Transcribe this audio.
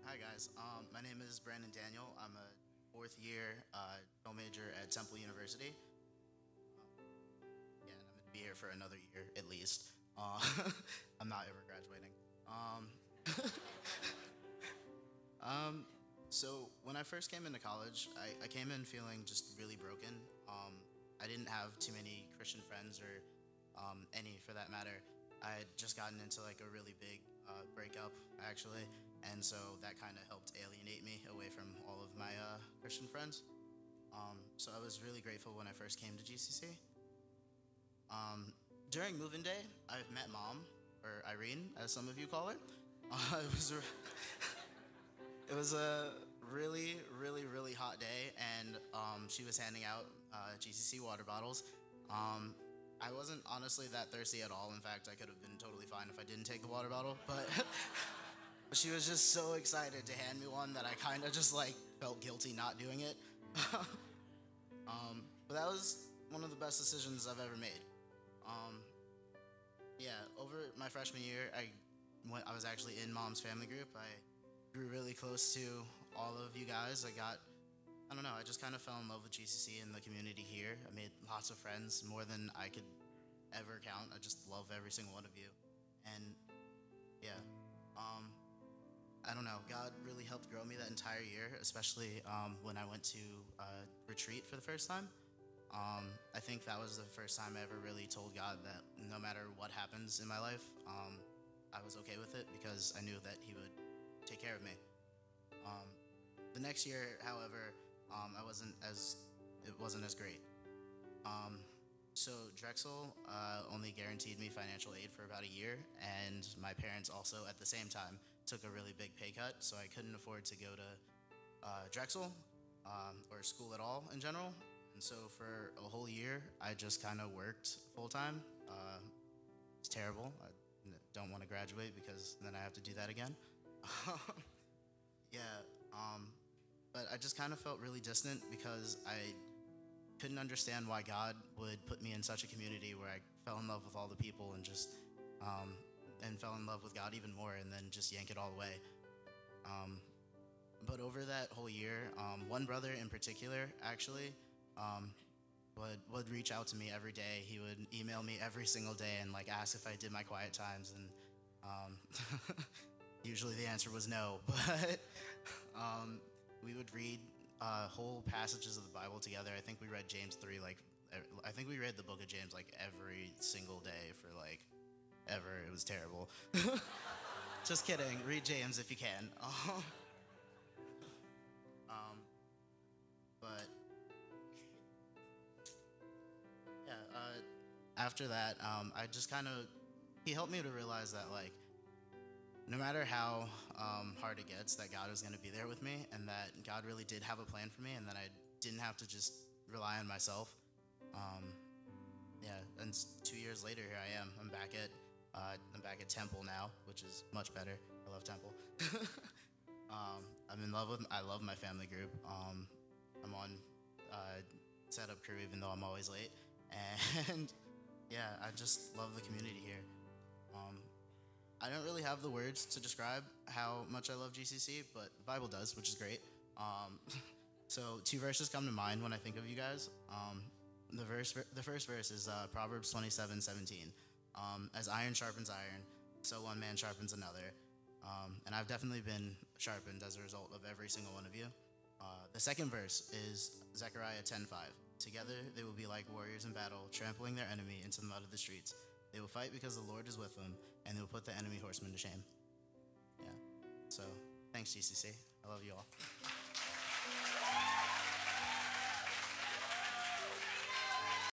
Hi guys. My name is Brandon Daniel. I'm a fourth year film major at Temple University. Yeah, and I'm gonna be here for another year at least. Uh, I'm not ever graduating. Um, um, so when I first came into college, I came in feeling just really broken. I didn't have too many Christian friends or any for that matter. I had just gotten into like a really big breakup actually, and so that kind of helped alienate me away from all of my Christian friends. So I was really grateful when I first came to GCC. Um, During move-in day, I've met Mom, or Irene, as some of you call her. It was a really, really, really hot day, and she was handing out GCC water bottles. Um, I wasn't honestly that thirsty at all. In fact, I could have been totally fine if I didn't take the water bottle, but she was just so excited to hand me one that I kind of just like felt guilty not doing it. But that was one of the best decisions I've ever made. Um, yeah, over my freshman year, I was actually in Mom's family group. I grew really close to all of you guys. I don't know, I just kind of fell in love with GCC and the community here. I made lots of friends, more than I could ever count. I just love every single one of you. And yeah, um, I don't know, God really helped grow me that entire year, especially when I went to retreat for the first time. I think that was the first time I ever really told God that no matter what happens in my life, I was okay with it because I knew that He would take care of me. Um, the next year, however, I wasn't as it wasn't as great. Um, so Drexel only guaranteed me financial aid for about a year, and my parents also at the same time took a really big pay cut, so I couldn't afford to go to Drexel or school at all in general. And so for a whole year, I just kind of worked full time. It's terrible. I don't want to graduate because then I have to do that again. Yeah, um, but I just kind of felt really distant because I couldn't understand why God would put me in such a community where I fell in love with all the people um, and fell in love with God even more, and then just yank it all away. Um, but over that whole year, one brother in particular actually um, would reach out to me every day. He would email me every single day and like ask if I did my quiet times, and usually the answer was no. But um, we would read whole passages of the Bible together. I think we read James 3 like I think we read the book of James like every single day for like ever. It was terrible. Just kidding. Read James if you can. Um, but yeah, after that, I just kind of he helped me to realize that like no matter how hard it gets, that God was going to be there with me, and that God really did have a plan for me, and that I didn't have to just rely on myself. Um, yeah, and 2 years later, here I am. I'm back at Temple now, which is much better. I love Temple. I'm in love with. I love my family group. I'm on uh, setup crew, even though I'm always late, and yeah, I just love the community here. Um, I don't really have the words to describe how much I love GCC, but the Bible does, which is great. Um, so two verses come to mind when I think of you guys. The first verse is Proverbs 27:17. As iron sharpens iron, so one man sharpens another. And I've definitely been sharpened as a result of every single one of you. The second verse is Zechariah 10:5. Together they will be like warriors in battle, trampling their enemy into the mud of the streets. They will fight because the Lord is with them, and they will put the enemy horsemen to shame. Yeah. So thanks, GCC. I love you all.